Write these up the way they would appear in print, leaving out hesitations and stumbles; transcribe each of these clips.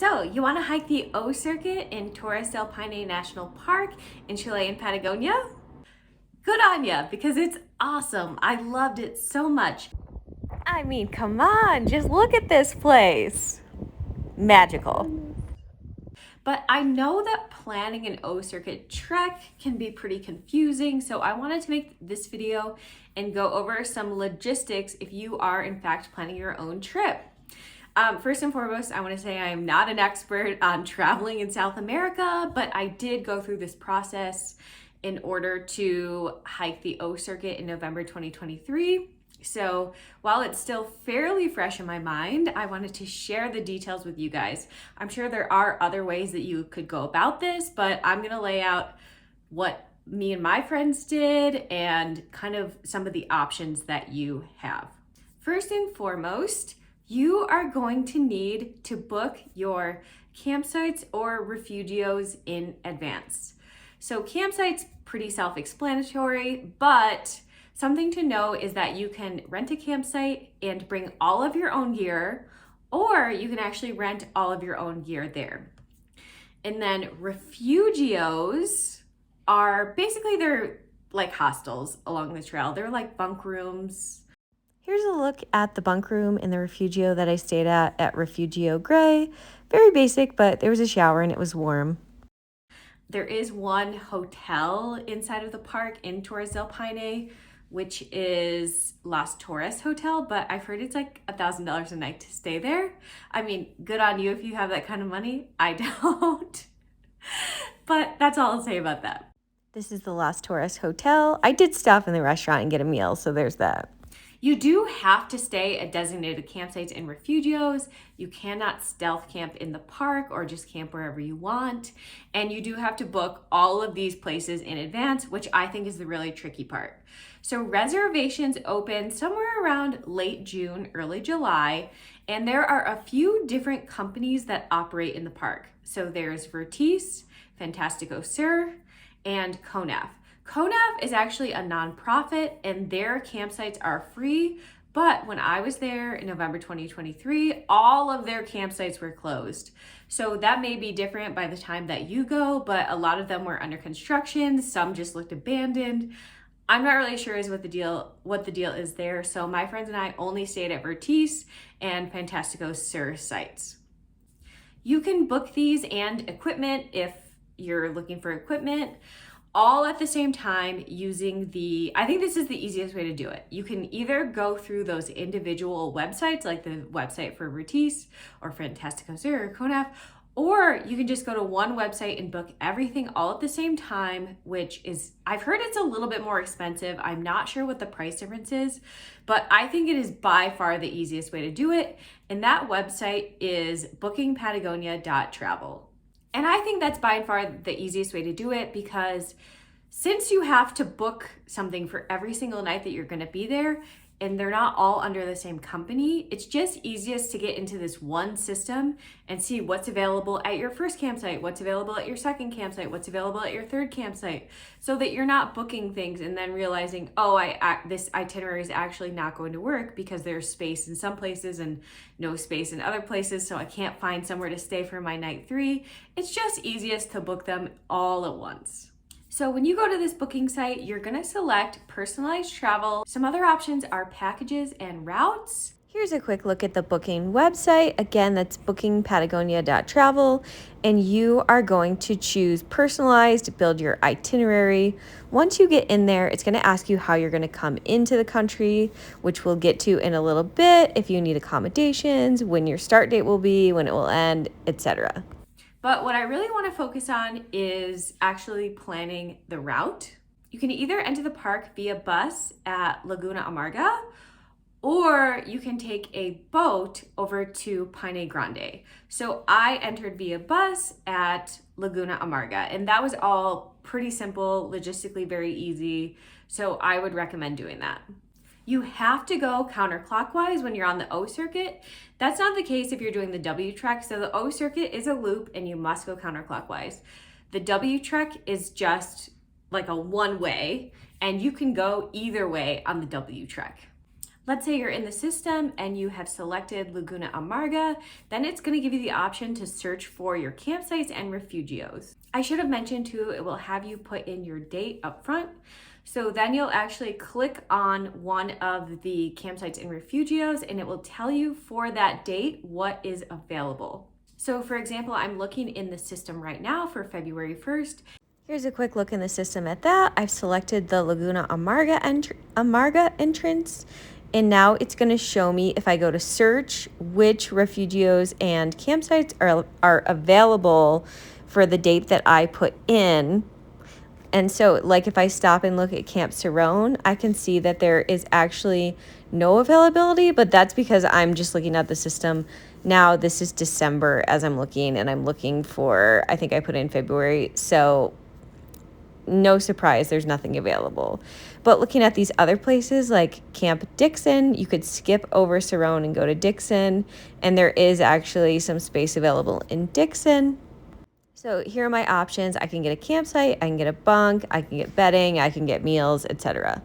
So, you want to hike the O Circuit in Torres del Paine National Park in Chilean Patagonia? Good on ya, because it's awesome. I loved it so much. I mean, come on, just look at this place. Magical. But I know that planning an O Circuit trek can be pretty confusing, so I wanted to make this video and go over some logistics if you are in fact planning your own trip. First and foremost, I want to say I am not an expert on traveling in South America, but I did go through this process in order to hike the O Circuit in November 2023. So while it's still fairly fresh in my mind, I wanted to share the details with you guys. I'm sure there are other ways that you could go about this, but I'm going to lay out what me and my friends did and kind of some of the options that you have. First and foremost, you are going to need to book your campsites or refugios in advance. So campsites, pretty self-explanatory, but something to know is that you can rent a campsite and bring all of your own gear, or you can actually rent all of your own gear there. And then refugios are basically, they're like hostels along the trail. They're like bunk rooms. Here's a look at the bunk room in the Refugio that I stayed at Refugio Gray. Very basic, but there was a shower and it was warm. There is one hotel inside of the park in Torres del Paine, which is Las Torres Hotel, but I've heard it's like $1,000 a night to stay there. I mean, good on you if you have that kind of money. I don't. But that's all I'll say about that. This is the Las Torres Hotel. I did stop in the restaurant and get a meal, so there's that. You do have to stay at designated campsites and refugios. You cannot stealth camp in the park or just camp wherever you want. And you do have to book all of these places in advance, which I think is the really tricky part. So reservations open somewhere around late June, early July, and there are a few different companies that operate in the park. So there's Vertis, Fantastico Sur, and CONAF. CONAF is actually a nonprofit and their campsites are free, but when I was there in November 2023, all of their campsites were closed. So that may be different by the time that you go, but a lot of them were under construction. Some just looked abandoned. I'm not really sure what the deal is there. So my friends and I only stayed at Vertis and Fantastico Sur sites. You can book these and equipment if you're looking for equipment all at the same time using I think this is the easiest way to do it. You can either go through those individual websites, like the website for Vertis or Fantastico Sur or CONAF, or you can just go to one website and book everything all at the same time, which is, I've heard it's a little bit more expensive. I'm not sure what the price difference is, but I think it is by far the easiest way to do it. And that website is bookingpatagonia.travel. And I think that's by far the easiest way to do it because since you have to book something for every single night that you're going to be there and they're not all under the same company, it's just easiest to get into this one system and see what's available at your first campsite, what's available at your second campsite, what's available at your third campsite, so that you're not booking things and then realizing, oh, this itinerary is actually not going to work because there's space in some places and no space in other places, so I can't find somewhere to stay for my night 3. It's just easiest to book them all at once. So when you go to this booking site, you're gonna select personalized travel. Some other options are packages and routes. Here's a quick look at the booking website. Again, that's bookingpatagonia.travel, and you are going to choose personalized, build your itinerary. Once you get in there, it's gonna ask you how you're gonna come into the country, which we'll get to in a little bit, if you need accommodations, when your start date will be, when it will end, etc. But what I really want to focus on is actually planning the route. You can either enter the park via bus at Laguna Amarga, or you can take a boat over to Paine Grande. So I entered via bus at Laguna Amarga, and that was all pretty simple, logistically very easy. So I would recommend doing that. You have to go counterclockwise when you're on the O Circuit. That's not the case if you're doing the W trek. So the O Circuit is a loop and you must go counterclockwise. The W trek is just like a one way and you can go either way on the W trek. Let's say you're in the system and you have selected Laguna Amarga, then it's going to give you the option to search for your campsites and refugios. I should have mentioned too, it will have you put in your date up front. So then you'll actually click on one of the campsites and refugios and it will tell you for that date what is available. So for example, I'm looking in the system right now for February 1st. Here's a quick look in the system at that. I've selected the Laguna Amarga entrance. And now it's going to show me, if I go to search, which refugios and campsites are available for the date that I put in. And so, like, if I stop and look at Camp Cerrone, I can see that there is actually no availability, but that's because I'm just looking at the system. Now, this is December as I'm looking, and I'm looking for, I think I put in February. So no surprise, there's nothing available. But looking at these other places like Camp Dixon, you could skip over Cerrone and go to Dixon, and there is actually some space available in Dixon. So here are my options. I can get a campsite, I can get a bunk, I can get bedding, I can get meals, etc.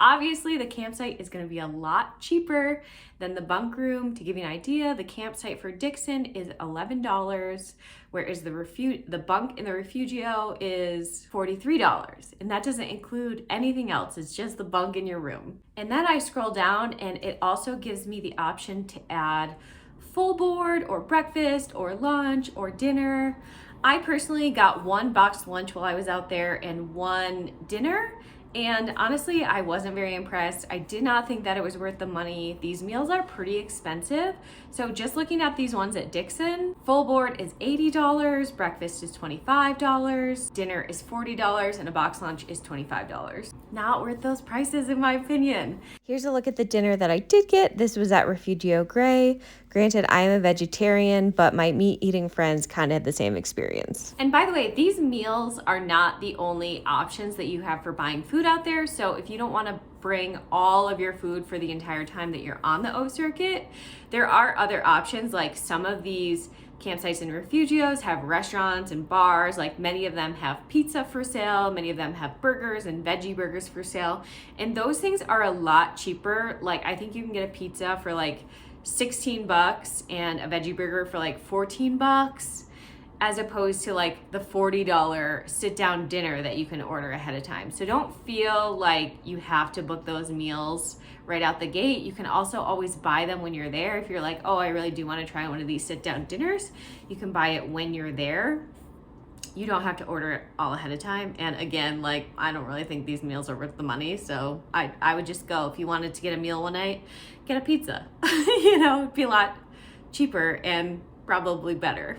Obviously, the campsite is going to be a lot cheaper than the bunk room. To give you an idea, the campsite for Dixon is $11, whereas the bunk in the Refugio is $43. And that doesn't include anything else. It's just the bunk in your room. And then I scroll down and it also gives me the option to add full board or breakfast or lunch or dinner. I personally got one boxed lunch while I was out there and one dinner. And honestly, I wasn't very impressed. I did not think that it was worth the money. These meals are pretty expensive. So just looking at these ones at Dixon, full board is $80, breakfast is $25, dinner is $40, and a box lunch is $25. Not worth those prices in my opinion. Here's a look at the dinner that I did get. This was at Refugio Gray. Granted, I am a vegetarian, but my meat eating friends kind of had the same experience. And by the way, these meals are not the only options that you have for buying food out there. So if you don't want to bring all of your food for the entire time that you're on the O circuit, there are other options. Like some of these campsites and refugios have restaurants and bars. Like many of them have pizza for sale, many of them have burgers and veggie burgers for sale, and those things are a lot cheaper. Like I think you can get a pizza for like $16 and a veggie burger for like $14, as opposed to like the $40 sit down dinner that you can order ahead of time. So don't feel like you have to book those meals right out the gate. You can also always buy them when you're there. If you're like, oh, I really do want to try one of these sit down dinners, you can buy it when you're there. You don't have to order it all ahead of time. And again, like, I don't really think these meals are worth the money. So I would just go, if you wanted to get a meal one night, get a pizza. It'd be a lot cheaper and probably better.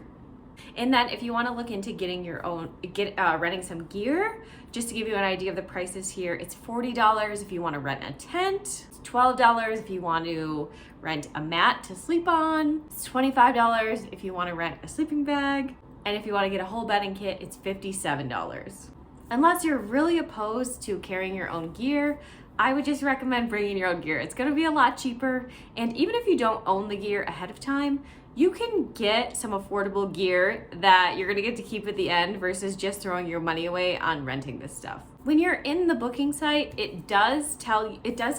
And then if you want to look into getting your own, renting some gear, just to give you an idea of the prices here, it's $40 if you want to rent a tent, it's $12 if you want to rent a mat to sleep on, it's $25 if you want to rent a sleeping bag, and if you want to get a whole bedding kit, it's $57. Unless you're really opposed to carrying your own gear, I would just recommend bringing your own gear. It's going to be a lot cheaper, and even if you don't own the gear ahead of time, you can get some affordable gear that you're gonna get to keep at the end versus just throwing your money away on renting this stuff. When you're in the booking site, it does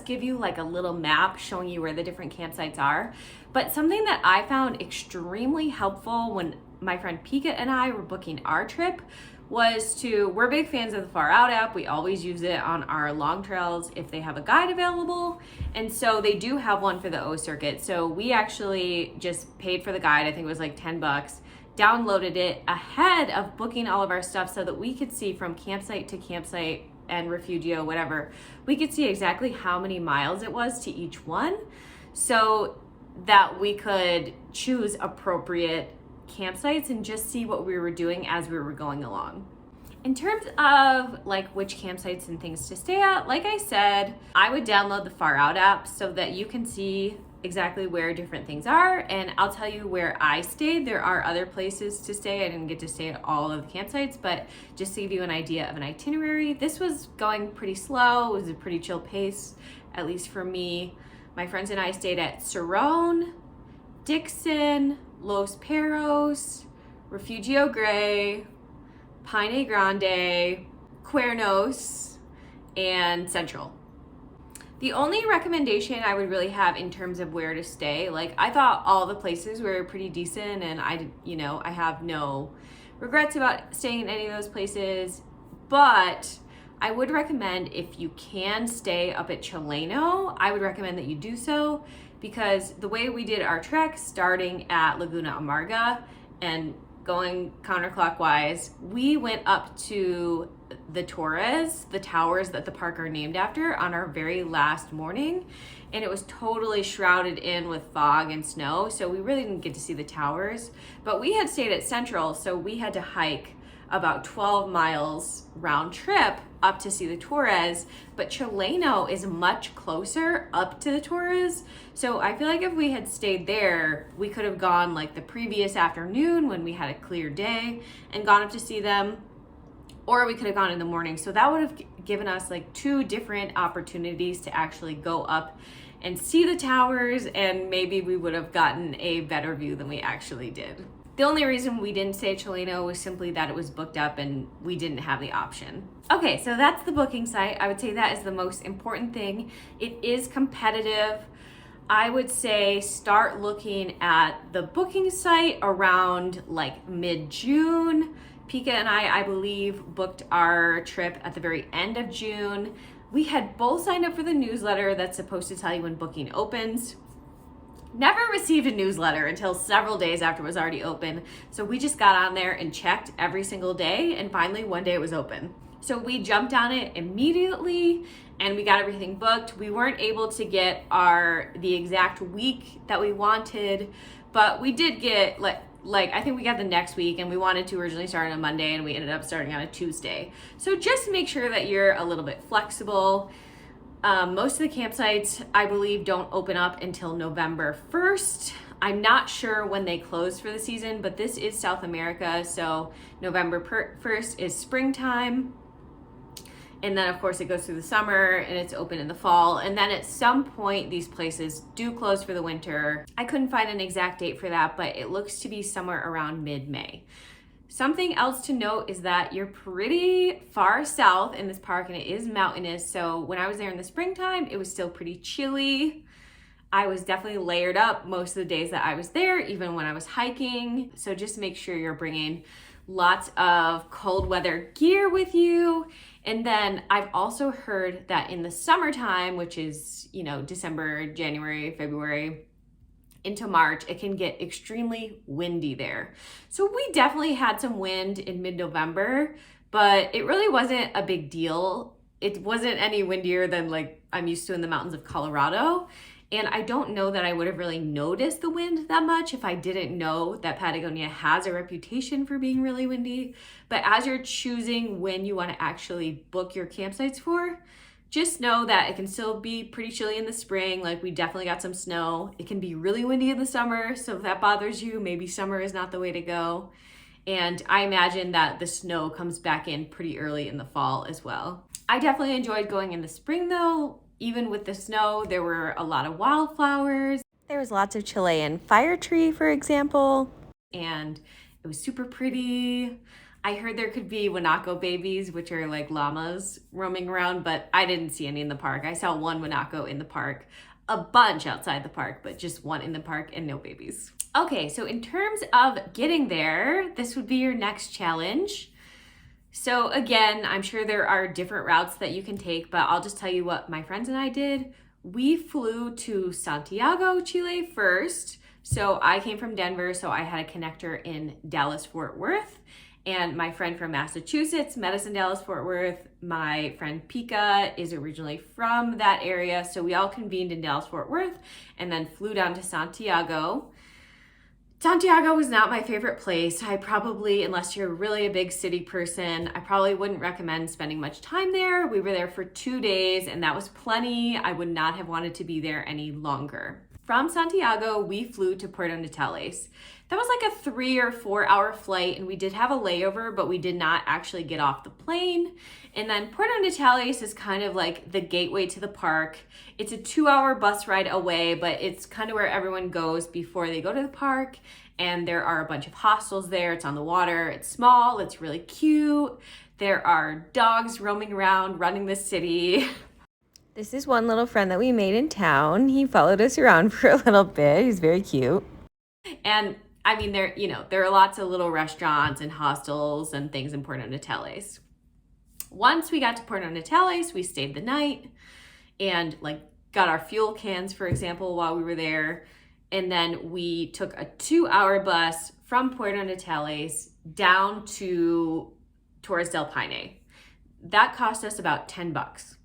give you like a little map showing you where the different campsites are. But something that I found extremely helpful when my friend Pika and I were booking our trip was we're big fans of the Far Out app. We always use it on our long trails if they have a guide available. And so they do have one for the O circuit. So we actually just paid for the guide. I think it was like $10, downloaded it ahead of booking all of our stuff so that we could see from campsite to campsite and Refugio, whatever, we could see exactly how many miles it was to each one so that we could choose appropriate campsites and just see what we were doing as we were going along. In terms of like which campsites and things to stay at, like I said, I would download the Far Out app so that you can see exactly where different things are. And I'll tell you where I stayed. There are other places to stay. I didn't get to stay at all of the campsites, but just to give you an idea of an itinerary, this was going pretty slow. It was a pretty chill pace, at least for me. My friends and I stayed at Cerrone, Dixon, Los Perros, Refugio Gray, Paine Grande, Cuernos, and Central. The only recommendation I would really have in terms of where to stay, like I thought all the places were pretty decent, and I have no regrets about staying in any of those places, but I would recommend, if you can stay up at Chileno, I would recommend that you do so, because the way we did our trek, starting at Laguna Amarga and going counterclockwise, we went up to the Torres, the towers that the park are named after, on our very last morning, and it was totally shrouded in with fog and snow, so we really didn't get to see the towers. But we had stayed at Central, so we had to hike about 12 miles round trip up to see the Torres, but Chileno is much closer up to the Torres. So I feel like if we had stayed there, we could have gone like the previous afternoon when we had a clear day and gone up to see them, or we could have gone in the morning. So that would have given us like 2 different opportunities to actually go up and see the towers, and maybe we would have gotten a better view than we actually did. The only reason we didn't stay at Chileno was simply that it was booked up and we didn't have the option. Okay, so that's the booking site. I would say that is the most important thing. It is competitive. I would say start looking at the booking site around like mid-June. Pika and I believe, booked our trip at the very end of June. We had both signed up for the newsletter that's supposed to tell you when booking opens. Never received a newsletter until several days after it was already open. So we just got on there and checked every single day, and finally one day it was open. So we jumped on it immediately and we got everything booked. We weren't able to get the exact week that we wanted, but we did get like I think we got the next week, and we wanted to originally start on a Monday and we ended up starting on a Tuesday. So just make sure that you're a little bit flexible. Most of the campsites, I believe, don't open up until November 1st. I'm not sure when they close for the season, but this is South America, so November 1st is springtime. And then, of course, it goes through the summer and it's open in the fall. And then at some point, these places do close for the winter. I couldn't find an exact date for that, but it looks to be somewhere around mid-May. Something else to note is that you're pretty far south in this park and it is mountainous. So when I was there in the springtime, it was still pretty chilly. I was definitely layered up most of the days that I was there, even when I was hiking. So just make sure you're bringing lots of cold weather gear with you. And then I've also heard that in the summertime, which is, December, January, February, into March, it can get extremely windy there. So we definitely had some wind in mid-November, but it really wasn't a big deal. It wasn't any windier than like I'm used to in the mountains of Colorado. And I don't know that I would have really noticed the wind that much if I didn't know that Patagonia has a reputation for being really windy. But as you're choosing when you want to actually book your campsites for, just know that it can still be pretty chilly in the spring. Like we definitely got some snow. It can be really windy in the summer. So if that bothers you, maybe summer is not the way to go. And I imagine that the snow comes back in pretty early in the fall as well. I definitely enjoyed going in the spring though. Even with the snow, there were a lot of wildflowers. There was lots of Chilean fire tree, for example. And it was super pretty. I heard there could be Guanaco babies, which are like llamas roaming around, but I didn't see any in the park. I saw one Guanaco in the park, a bunch outside the park, but just one in the park and no babies. Okay, so in terms of getting there, this would be your next challenge. So again, I'm sure there are different routes that you can take, but I'll just tell you what my friends and I did. We flew to Santiago, Chile first. So I came from Denver, so I had a connector in Dallas-Fort Worth. And my friend from Massachusetts met us in Dallas-Fort Worth. My friend Pika is originally from that area. So we all convened in Dallas-Fort Worth and then flew down to Santiago. Santiago was not my favorite place. I probably, unless you're really a big city person, I probably wouldn't recommend spending much time there. We were there for 2 days and that was plenty. I would not have wanted to be there any longer. From Santiago, we flew to Puerto Natales. That was like a 3 or 4 hour flight and we did have a layover, but we did not actually get off the plane. And then Puerto Natales is kind of like the gateway to the park. It's a 2-hour bus ride away, but it's kind of where everyone goes before they go to the park. And there are a bunch of hostels there. It's on the water. It's small. It's really cute. There are dogs roaming around, running the city. This is one little friend that we made in town. He followed us around for a little bit. He's very cute. And I mean, there are lots of little restaurants and hostels and things in Puerto Natales. Once we got to Puerto Natales, we stayed the night and like got our fuel cans, for example, while we were there. And then we took a 2-hour bus from Puerto Natales down to Torres del Paine. That cost us about $10.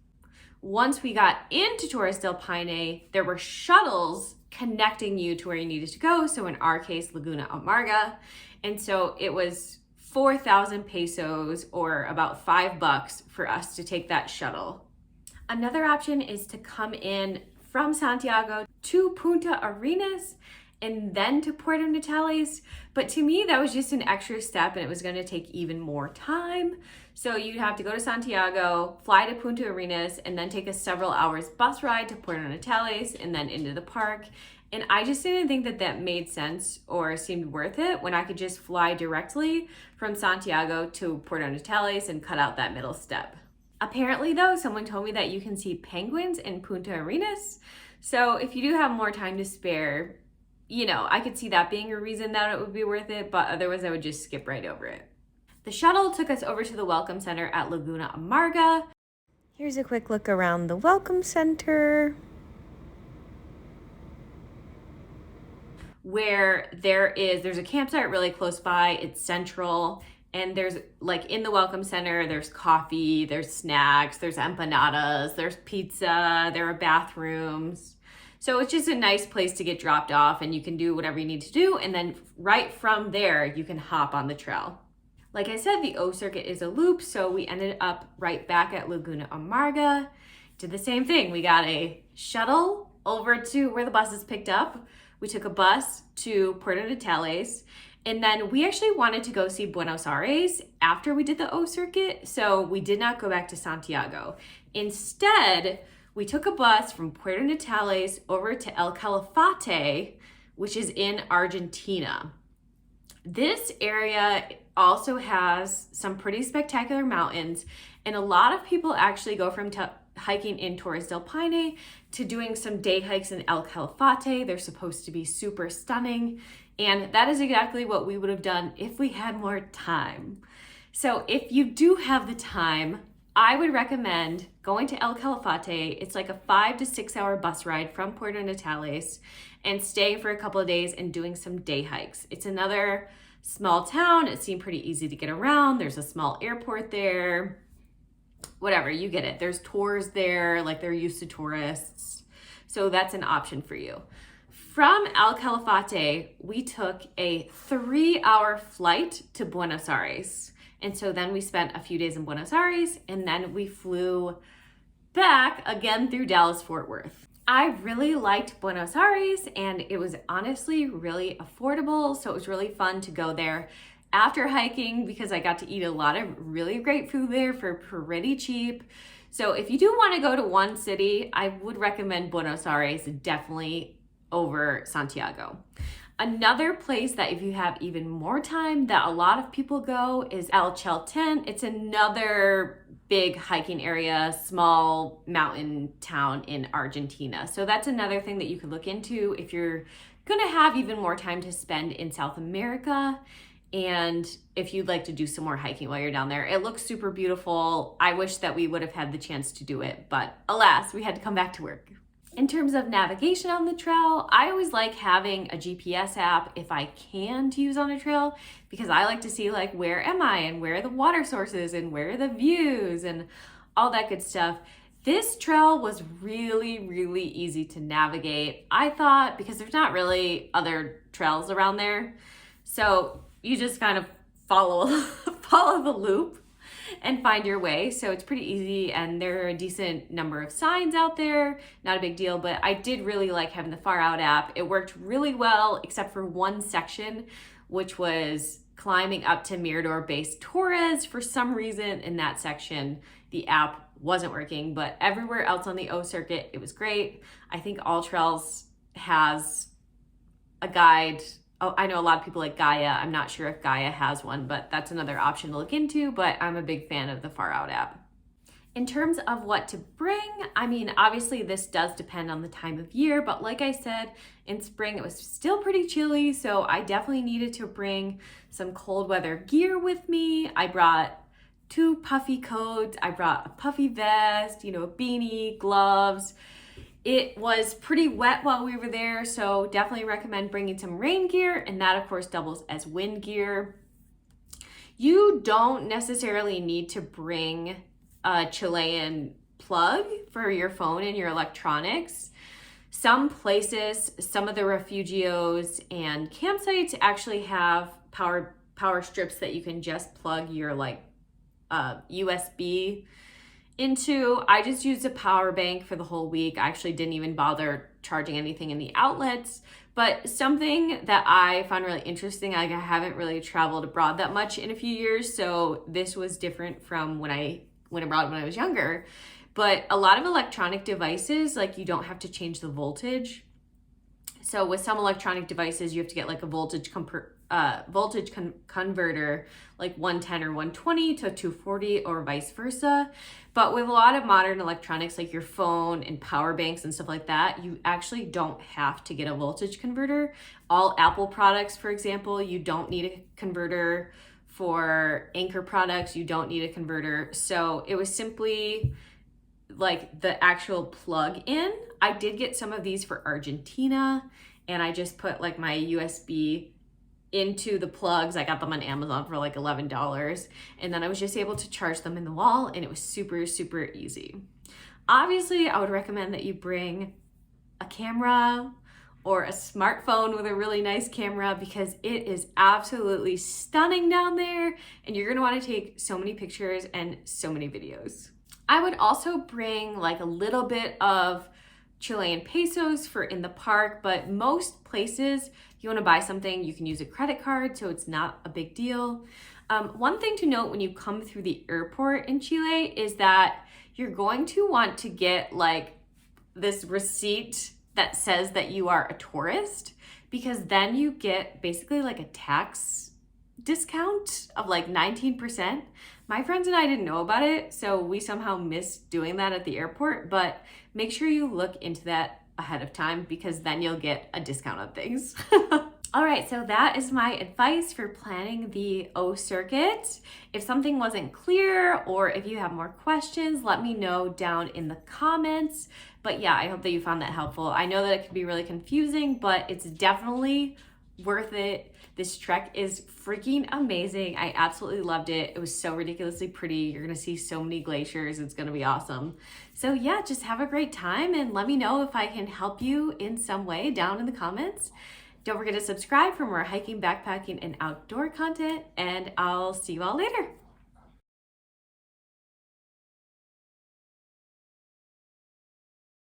Once we got into Torres del Paine, there were shuttles connecting you to where you needed to go. So in our case, Laguna Amarga. And so it was 4,000 pesos or about $5 for us to take that shuttle. Another option is to come in from Santiago to Punta Arenas and then to Puerto Natales. But to me, that was just an extra step and it was gonna take even more time. So you'd have to go to Santiago, fly to Punta Arenas, and then take a several hours bus ride to Puerto Natales and then into the park. And I just didn't think that that made sense or seemed worth it when I could just fly directly from Santiago to Puerto Natales and cut out that middle step. Apparently though, someone told me that you can see penguins in Punta Arenas. So if you do have more time to spare, I could see that being a reason that it would be worth it, but otherwise I would just skip right over it. The shuttle took us over to the Welcome Center at Laguna Amarga. Here's a quick look around the Welcome Center, where there's a campsite really close by. It's central. And there's like in the Welcome Center, there's coffee, there's snacks, there's empanadas, there's pizza, there are bathrooms. So it's just a nice place to get dropped off and you can do whatever you need to do. And then right from there, you can hop on the trail. Like I said, the O circuit is a loop. So we ended up right back at Laguna Amarga. Did the same thing. We got a shuttle over to where the buses picked up. We took a bus to Puerto Natales. And then we actually wanted to go see Buenos Aires after we did the O circuit. So we did not go back to Santiago. Instead, we took a bus from Puerto Natales over to El Calafate, which is in Argentina. This area also has some pretty spectacular mountains, and a lot of people actually go from hiking in Torres del Paine to doing some day hikes in El Calafate. They're supposed to be super stunning, and that is exactly what we would have done if we had more time. So if you do have the time, I would recommend going to El Calafate. It's like a 5 to 6 hour bus ride from Puerto Natales and staying for a couple of days and doing some day hikes. It's another small town. It seemed pretty easy to get around. There's a small airport there. Whatever, you get it. There's tours there, like they're used to tourists. So that's an option for you. From El Calafate, we took a 3-hour flight to Buenos Aires. And so then we spent a few days in Buenos Aires and then we flew back again through Dallas-Fort Worth. I really liked Buenos Aires and it was honestly really affordable. So it was really fun to go there after hiking because I got to eat a lot of really great food there for pretty cheap. So if you do want to go to one city, I would recommend Buenos Aires definitely over Santiago. Another place that if you have even more time that a lot of people go is El Chalten. It's another big hiking area, small mountain town in Argentina. So that's another thing that you could look into if you're gonna have even more time to spend in South America. And if you'd like to do some more hiking while you're down there, it looks super beautiful. I wish that we would have had the chance to do it, but alas, we had to come back to work. In terms of navigation on the trail, I always like having a GPS app if I can to use on a trail because I like to see like where am I and where are the water sources and where are the views and all that good stuff. This trail was really, really easy to navigate, I thought, because there's not really other trails around there. So you just kind of follow the loop and find your way. So it's pretty easy and there are a decent number of signs out there. Not a big deal, but I did really like having the Far Out app. It worked really well except for one section, which was climbing up to Mirador Base Torres. For some reason in that section, the app wasn't working, but everywhere else on the O circuit, it was great. I think All Trails has a guide. Oh, I know a lot of people like Gaia. I'm not sure if Gaia has one, but that's another option to look into, but I'm a big fan of the Far Out app. In terms of what to bring, I mean, obviously this does depend on the time of year, but like I said, in spring it was still pretty chilly, so I definitely needed to bring some cold weather gear with me. I brought 2 puffy coats, I brought a puffy vest, a beanie, gloves. It was pretty wet while we were there, so definitely recommend bringing some rain gear, and that of course doubles as wind gear. You don't necessarily need to bring a Chilean plug for your phone and your electronics. Some places, some of the refugios and campsites actually have power strips that you can just plug your USB into. I just used a power bank for the whole week. I actually didn't even bother charging anything in the outlets. But something that I found really interesting, I haven't really traveled abroad that much in a few years, so this was different from when I went abroad when I was younger. But a lot of electronic devices, you don't have to change the voltage. So with some electronic devices, you have to get a voltage converter, like 110 or 120 to 240 or vice versa. But with a lot of modern electronics, like your phone and power banks and stuff like that, you actually don't have to get a voltage converter. All Apple products, for example, you don't need a converter. For Anchor products, you don't need a converter. So it was simply the actual plug in. I did get some of these for Argentina, and I just put my USB into the plugs. I got them on Amazon for $11, and then I was just able to charge them in the wall, and it was super, super easy. Obviously, I would recommend that you bring a camera or a smartphone with a really nice camera, because it is absolutely stunning down there, and you're gonna wanna take so many pictures and so many videos. I would also bring a little bit of Chilean pesos for in the park, but most places, if you wanna buy something, you can use a credit card, so it's not a big deal. One thing to note when you come through the airport in Chile is that you're going to want to get this receipt that says that you are a tourist, because then you get basically a tax discount of 19%. My friends and I didn't know about it, so we somehow missed doing that at the airport, but make sure you look into that ahead of time, because then you'll get a discount on things. All right, so that is my advice for planning the O circuit. If something wasn't clear, or if you have more questions, let me know down in the comments. But yeah, I hope that you found that helpful. I know that it can be really confusing, but it's definitely worth it. This trek is freaking amazing. I absolutely loved it. It was so ridiculously pretty. You're gonna see so many glaciers. It's gonna be awesome. So yeah, just have a great time, and let me know if I can help you in some way down in the comments. Don't forget to subscribe for more hiking, backpacking, and outdoor content, and I'll see you all later.